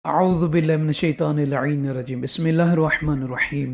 اعوذ باللہ من الشیطان اللعین الرجیم بسم اللہ الرحمن الرحیم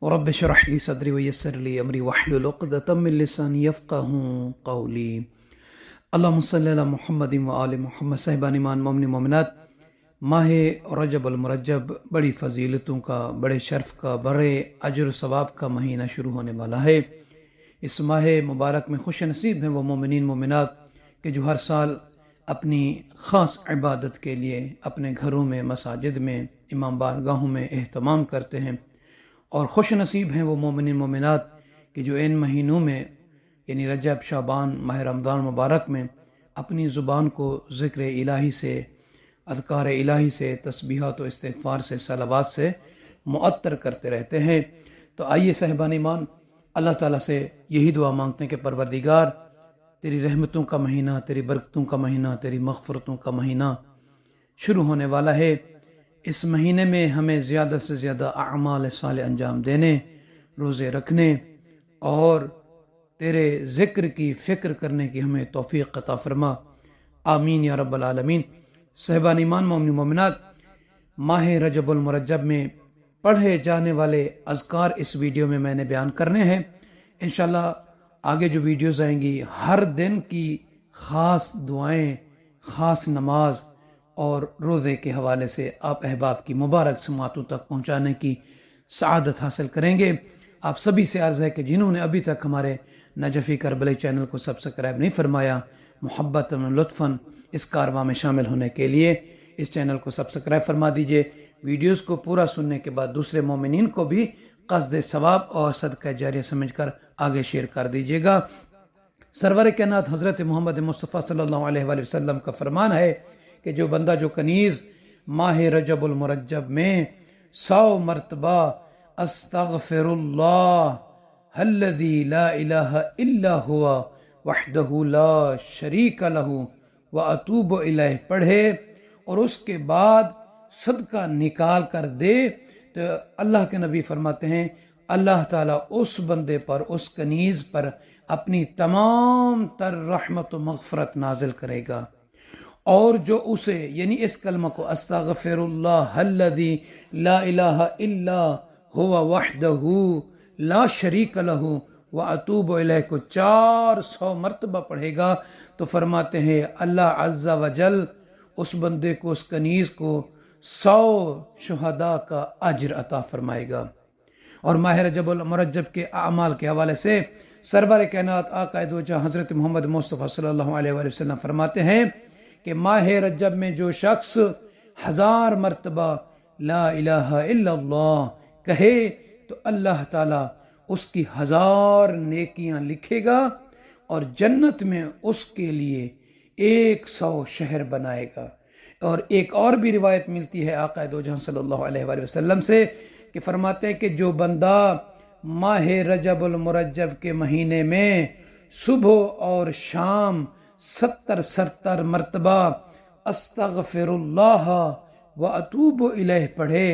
رب اشرح لی صدری ویسر لی امری واحلل عقدۃ من لسانی یفقہوا قولی اللہم صلی علی محمد وآل محمد۔ صاحبان ایمان، مومن مومنات، ماہ رجب المرجب بڑی فضیلتوں کا، بڑے شرف کا، بڑے اجر و ثواب کا مہینہ شروع ہونے والا ہے۔ اس ماہ مبارک میں خوش نصیب ہیں وہ مومنین مومنات کہ جو ہر سال اپنی خاص عبادت کے لیے اپنے گھروں میں، مساجد میں، امام بارگاہوں میں اہتمام کرتے ہیں، اور خوش نصیب ہیں وہ مومنین مومنات کہ جو ان مہینوں میں یعنی رجب، شعبان، ماہ رمضان مبارک میں اپنی زبان کو ذکر الہی سے، اذکار الہی سے، تسبیحات و استغفار سے، صلوات سے معطر کرتے رہتے ہیں۔ تو آئیے صاحبان ایمان، اللہ تعالیٰ سے یہی دعا مانگتے ہیں کہ پروردگار، تیری رحمتوں کا مہینہ، تیری برکتوں کا مہینہ، تیری مغفرتوں کا مہینہ شروع ہونے والا ہے۔ اس مہینے میں ہمیں زیادہ سے زیادہ اعمال صالح انجام دینے، روزے رکھنے اور تیرے ذکر کی فکر کرنے کی ہمیں توفیق عطا فرما، آمین یا رب العالمین۔ صاحبان ایمان، مومن مومنات، ماہ رجب المرجب میں پڑھے جانے والے اذکار اس ویڈیو میں نے بیان کرنے ہیں۔ انشاءاللہ آگے جو ویڈیوز آئیں گی، ہر دن کی خاص دعائیں، خاص نماز اور روزے کے حوالے سے آپ احباب کی مبارک سماعتوں تک پہنچانے کی سعادت حاصل کریں گے۔ آپ سبھی سے عرض ہے کہ جنہوں نے ابھی تک ہمارے نجفی کربلائی چینل کو سبسکرائب نہیں فرمایا، محبت و لطفاً اس کارواں میں شامل ہونے کے لیے اس چینل کو سبسکرائب فرما دیجئے۔ ویڈیوز کو پورا سننے کے بعد دوسرے مومنین کو بھی قصد ثواب اور صدقہ جاریہ سمجھ کر آگے شیئر کر دیجئے گا۔ سرور کائنات حضرت محمد مصطفیٰ صلی اللہ علیہ وآلہ وسلم کا فرمان ہے کہ جو بندہ، جو کنیز ماہ رجب المرجب میں 100 مرتبہ استغفر اللہ الذی لا الہ الا ہوا وحدہ لا شریک لہ واتوب الیہ پڑھے اور اس کے بعد صدقہ نکال کر دے، تو اللہ کے نبی فرماتے ہیں اللہ تعالیٰ اس بندے پر، اس کنیز پر اپنی تمام تر رحمت و مغفرت نازل کرے گا، اور جو اسے یعنی اس کلمہ کو استغفر اللہ الذی لا الہ الا ہوا وحدہ لا شریک لہ واتوب الیہ کو 400 مرتبہ پڑھے گا، تو فرماتے ہیں اللہ عز و جل اس بندے کو، اس کنیز کو 100 شہداء کا اجر عطا فرمائے گا۔ اور ماہ رجب المرجب کے اعمال کے حوالے سے سرور کائنات آقا دو جہاں حضرت محمد مصطفیٰ صلی اللہ علیہ وآلہ وسلم فرماتے ہیں کہ ماہ رجب میں جو شخص 1000 مرتبہ لا الہ الا اللہ کہے تو اللہ تعالیٰ اس کی 1000 نیکیاں لکھے گا اور جنت میں اس کے لیے 100 شہر بنائے گا۔ اور ایک اور بھی روایت ملتی ہے آقا دو جہاں صلی اللہ علیہ وآلہ وسلم سے کہ فرماتے ہیں کہ جو بندہ ماہ رجب المرجب کے مہینے میں صبح اور شام 70 مرتبہ استغفر اللہ واتوب الیہ پڑھے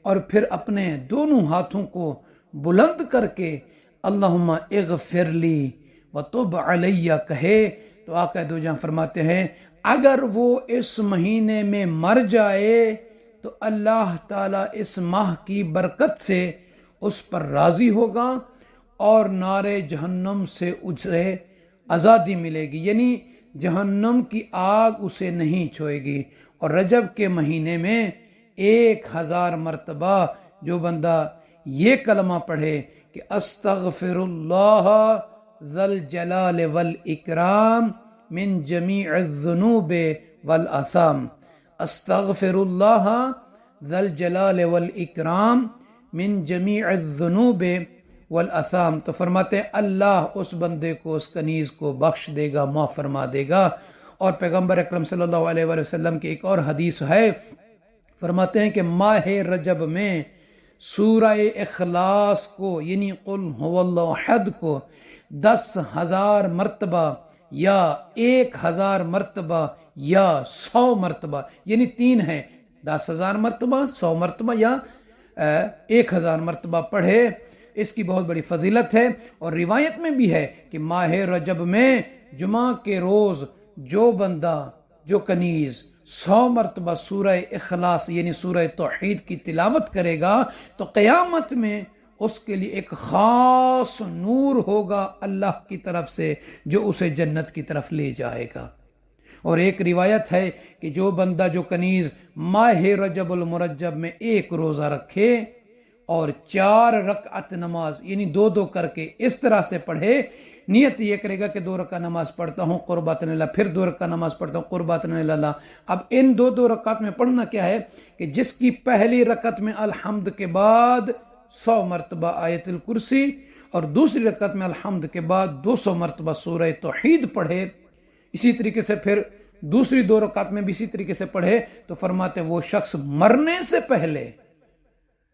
اور پھر اپنے دونوں ہاتھوں کو بلند کر کے اللہم اغفر لی وتب علیہ کہے، تو آقا دو جہاں فرماتے ہیں اگر وہ اس مہینے میں مر جائے تو اللہ تعالیٰ اس ماہ کی برکت سے اس پر راضی ہوگا اور نار جہنم سے اسے آزادی ملے گی، یعنی جہنم کی آگ اسے نہیں چھوئے گی۔ اور رجب کے مہینے میں 1000 مرتبہ جو بندہ یہ کلمہ پڑھے کہ استغفر اللہ ذی الجلال والاکرام من جمیع الذنوب والآثام، استغفر اللہ ذی الجلال والاکرام من جمیع الذنوب والآثام، تو فرماتے ہیں اللہ اس بندے کو، اس کنیز کو بخش دے گا، معاف فرما دے گا۔ اور پیغمبر اکرم صلی اللہ علیہ وآلہ وسلم کی ایک اور حدیث ہے، فرماتے ہیں کہ ماہ رجب میں سورہ اخلاص کو یعنی قل هو اللہ احد کو 10,000 مرتبہ یا 1000 مرتبہ یا 100 مرتبہ، یعنی 3 ہے، 10,000 مرتبہ، 100 مرتبہ یا 1000 مرتبہ پڑھے، اس کی بہت بڑی فضیلت ہے۔ اور روایت میں بھی ہے کہ ماہ رجب میں جمعہ کے روز جو بندہ، جو کنیز 100 مرتبہ سورہ اخلاص یعنی سورہ توحید کی تلاوت کرے گا تو قیامت میں اس کے لیے ایک خاص نور ہوگا اللہ کی طرف سے جو اسے جنت کی طرف لے جائے گا۔ اور ایک روایت ہے کہ جو بندہ جو کنیز ماہ رجب المرجب میں 1 روزہ رکھے اور 4 رکعت نماز یعنی 2 کر کے اس طرح سے پڑھے، نیت یہ کرے گا کہ 2 رکعت نماز پڑھتا ہوں قرباتن اللہ، پھر 2 رکعت نماز پڑھتا ہوں قرباتن اللہ۔ اب ان 2 رکعت میں پڑھنا کیا ہے کہ جس کی پہلی رکعت میں الحمد کے بعد 100 مرتبہ آیت الکرسی اور دوسری رکعت میں الحمد کے بعد 200 مرتبہ سورہ توحید پڑھے، اسی طریقے سے پھر دوسری 2 رکعت میں بھی اسی طریقے سے پڑھے، تو فرماتے ہیں وہ شخص مرنے سے پہلے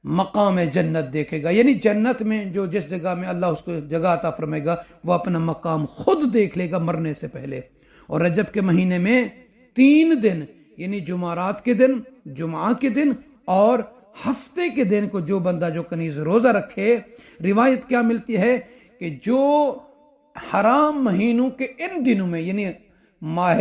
مقام جنت دیکھے گا، یعنی جنت میں جو جس جگہ میں اللہ اس کو جگہ عطا فرمائے گا وہ اپنا مقام خود دیکھ لے گا مرنے سے پہلے۔ اور رجب کے مہینے میں 3 دن یعنی جمعرات کے دن، جمعہ کے دن اور ہفتے کے دن کو جو بندہ جو کنیز روزہ رکھے، روایت کیا ملتی ہے کہ جو حرام مہینوں کے ان دنوں میں یعنی ماہ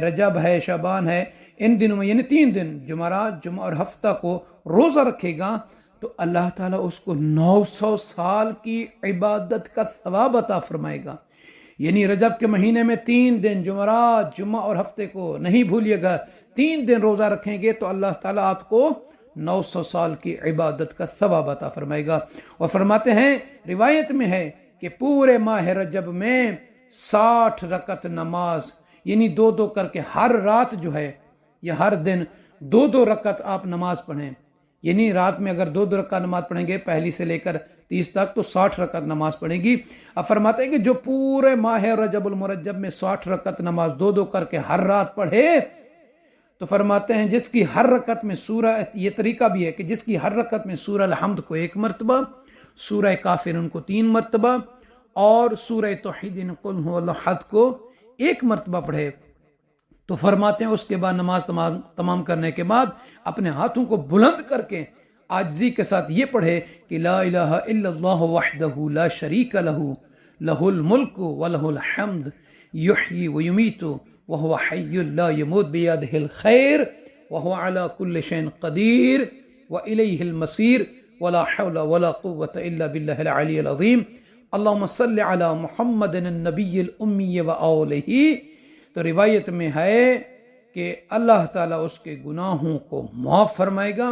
رجب ہے، شعبان ہے، ان دنوں میں یعنی 3 دن جمعرات، جمعہ اور ہفتہ کو روزہ رکھے گا تو اللہ تعالیٰ اس کو 900 سال کی عبادت کا ثواب عطا فرمائے گا۔ یعنی رجب کے مہینے میں 3 دن جمعرات، جمعہ اور ہفتے کو نہیں بھولیے گا، 3 دن روزہ رکھیں گے تو اللہ تعالیٰ آپ کو 900 سال کی عبادت کا ثواب عطا فرمائے گا۔ اور فرماتے ہیں روایت میں ہے کہ پورے ماہ رجب میں 60 رکعت نماز یعنی 2 کر کے ہر رات جو ہے یا ہر دن 2 رکعت آپ نماز پڑھیں، یعنی رات میں اگر 2 رکعت نماز پڑھیں گے پہلی سے لے کر 30 تک تو 60 رکعت نماز پڑھیں گی۔ اب فرماتے ہیں کہ جو پورے ماہ رجب المرجب میں 60 رکعت نماز 2 کر کے ہر رات پڑھے تو فرماتے ہیں جس کی ہر رکعت میں سورہ، یہ طریقہ بھی ہے کہ جس کی ہر رکعت میں سورہ الحمد کو 1 مرتبہ، سورہ کافرون کو 3 مرتبہ اور سورہ توحید قل هو اللہ احد کو 1 مرتبہ پڑھے تو فرماتے ہیں اس کے بعد نماز تمام کرنے کے بعد اپنے ہاتھوں کو بلند کر کے عاجزی کے ساتھ یہ پڑھے کہ لا الہ الا اللہ وحدہ لا شریک لہ لہ الملک ولہ الحمد یحیی ویمیت وهو حی لا يموت بیدہ الخیر وهو على كل شيء قدیر وإلیہ المصیر ولا حول ولا قوة الا باللہ العلی العظیم اللہم صلی علی محمد النبی الامی وآلہ۔ تو روایت میں ہے کہ اللہ تعالیٰ اس کے گناہوں کو معاف فرمائے گا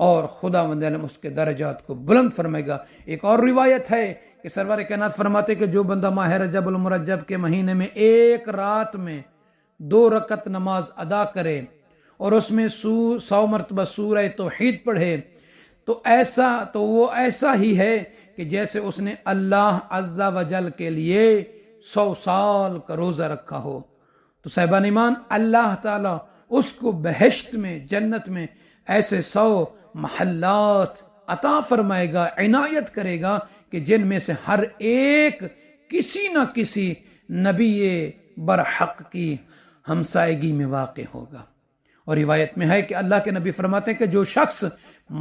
اور خداوند عالم اس کے درجات کو بلند فرمائے گا۔ ایک اور روایت ہے کہ سرور کائنات فرماتے کہ جو بندہ ماہ رجب المرجب کے مہینے میں 1 رات میں 2 رکعت نماز ادا کرے اور اس میں 100 مرتبہ سورہ توحید پڑھے تو وہ ایسا ہی ہے کہ جیسے اس نے اللہ عز و جل کے لیے 100 سال کا روزہ رکھا ہو۔ تو صاحبان ایمان، اللہ تعالیٰ اس کو بہشت میں، جنت میں ایسے 100 محلات عطا فرمائے گا، عنایت کرے گا کہ جن میں سے ہر ایک کسی نہ کسی نبی برحق کی ہمسائیگی میں واقع ہوگا۔ اور روایت میں ہے کہ اللہ کے نبی فرماتے ہیں کہ جو شخص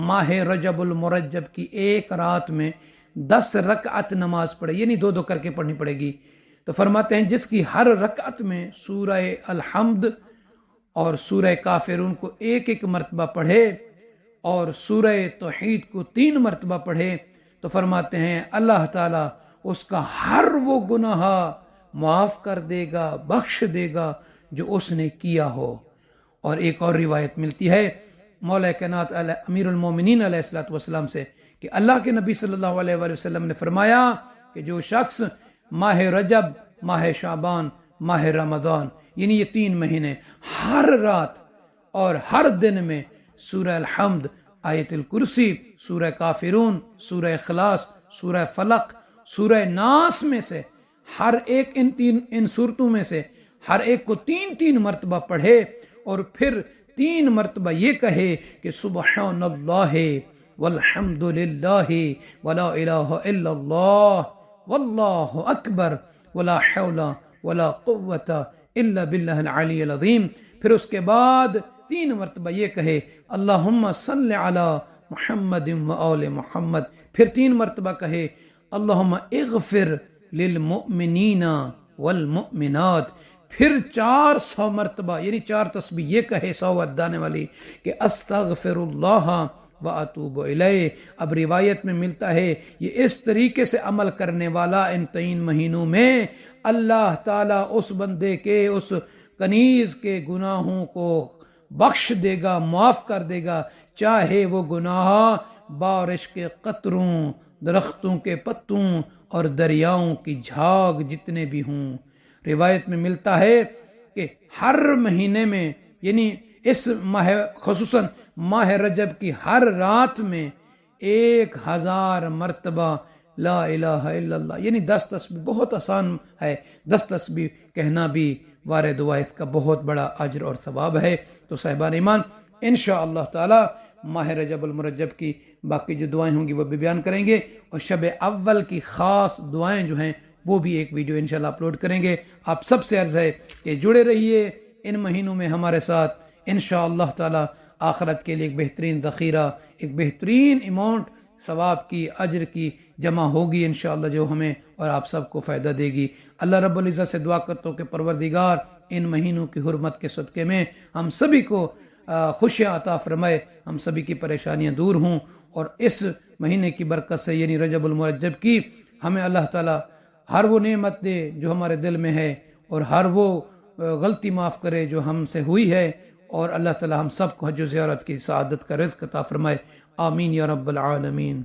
ماہ رجب المرجب کی 1 رات میں 10 رکعت نماز پڑھے، یعنی 2 کر کے پڑھنی پڑے گی، تو فرماتے ہیں جس کی ہر رکعت میں سورہ الحمد اور سورہ کافرون کو 1 مرتبہ پڑھے اور سورہ توحید کو 3 مرتبہ پڑھے تو فرماتے ہیں اللہ تعالیٰ اس کا ہر وہ گناہ معاف کر دے گا، بخش دے گا جو اس نے کیا ہو۔ اور ایک اور روایت ملتی ہے مولا کائنات امیر المومنین علیہ الصلوۃ والسلام سے کہ اللہ کے نبی صلی اللہ علیہ وآلہ وسلم نے فرمایا کہ جو شخص ماہ رجب، ماہ شعبان، ماہ رمضان یعنی یہ 3 مہینے ہر رات اور ہر دن میں سورہ الحمد، آیت الکرسی، سورہ کافرون، سورہ اخلاص، سورہ فلق، سورہ ناس میں سے ہر ایک ان صورتوں میں سے ہر ایک کو 3 مرتبہ پڑھے اور پھر 3 مرتبہ یہ کہے کہ سبحان اللہ والحمد للہ ولا الہ الا اللہ واللہ اکبر ولا حول ولا قوة الا باللہ العلی العظیم۔ پھر اس کے بعد 3 مرتبہ یہ کہے اللہم صلی علی محمد وآل محمد، پھر 3 مرتبہ کہے اللہم اغفر للمؤمنین والمؤمنات، پھر 400 مرتبہ یعنی 4 تسبیح یہ کہے 100 ودانے والی کہ استغفر اللہ واتوب الیہ. اب روایت میں ملتا ہے یہ اس طریقے سے عمل کرنے والا ان 3 مہینوں میں اللہ تعالیٰ اس بندے کے اس کنیز کے گناہوں کو بخش دے گا، معاف کر دے گا، چاہے وہ گناہ بارش کے قطروں، درختوں کے پتوں اور دریاؤں کی جھاگ جتنے بھی ہوں. روایت میں ملتا ہے کہ ہر مہینے میں یعنی اس ماہ خصوصاً ماہ رجب کی ہر رات میں 1000 مرتبہ لا الہ الا اللہ یعنی 10 تسبیح. بہت آسان ہے، 10 تسبیح کہنا بھی وارد ہوا، اس کا بہت بڑا اجر اور ثواب ہے. تو صاحبان ایمان انشاءاللہ تعالی ماہ رجب المرجب کی باقی جو دعائیں ہوں گی وہ بھی بیان کریں گے، اور شب اول کی خاص دعائیں جو ہیں وہ بھی ایک ویڈیو انشاءاللہ اپلوڈ کریں گے. آپ سب سے عرض ہے کہ جڑے رہیے ان مہینوں میں ہمارے ساتھ. انشاءاللہ تعالی آخرت کے لیے ایک بہترین ذخیرہ، ایک بہترین اماؤنٹ ثواب کی، اجر کی جمع ہوگی انشاءاللہ، جو ہمیں اور آپ سب کو فائدہ دے گی. اللہ رب العزت سے دعا کرتا ہوں کہ پروردگار ان مہینوں کی حرمت کے صدقے میں ہم سبھی کو خوشیاں عطا فرمائے، ہم سبھی کی پریشانیاں دور ہوں، اور اس مہینے کی برکت سے یعنی رجب المرجب کی ہمیں اللہ تعالی ہر وہ نعمت دے جو ہمارے دل میں ہے، اور ہر وہ غلطی معاف کرے جو ہم سے ہوئی ہے، اور اللہ تعالی ہم سب کو حج و زیارت کی سعادت کا رزق عطا فرمائے. آمین یا رب العالمین.